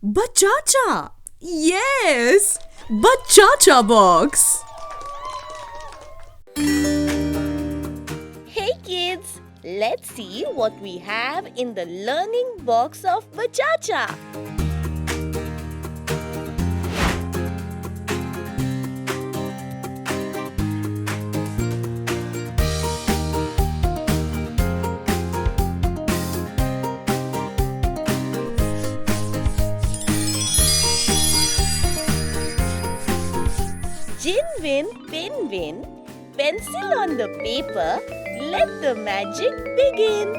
Bachcha! Yes! Bachcha box! Hey kids, let's see what we have in the learning box of Bachcha. Jinwin, Pinwin, pencil on the paper, let the magic begin.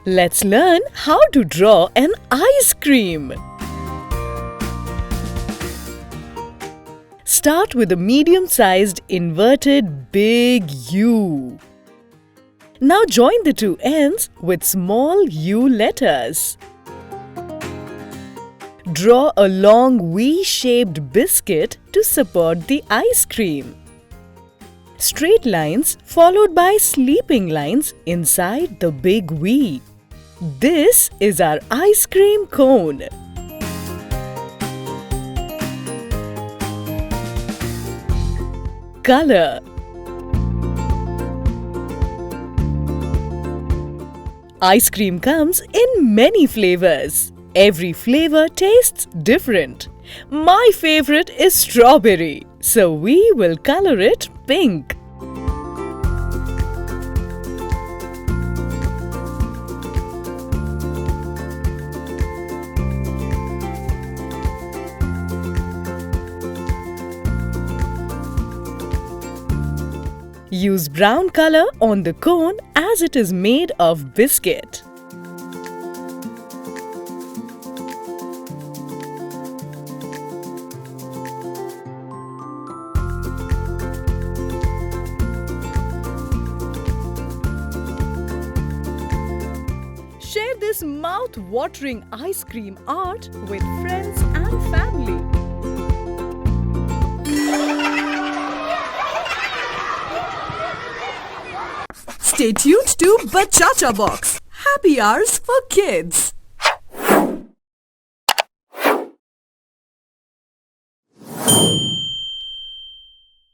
Let's learn how to draw an ice cream. Start with a medium-sized inverted big U. Now join the two ends with small U letters. Draw a long V-shaped biscuit to support the ice cream. Straight lines followed by sleeping lines inside the big V. This is our ice cream cone. Color. Ice cream comes in many flavors. Every flavor tastes different. My favorite is strawberry, so we will color it pink. Use brown color on the cone as it is made of biscuit. Share this mouth-watering ice cream art with friends and family. Stay tuned to Bachcha Box. Happy hours for kids.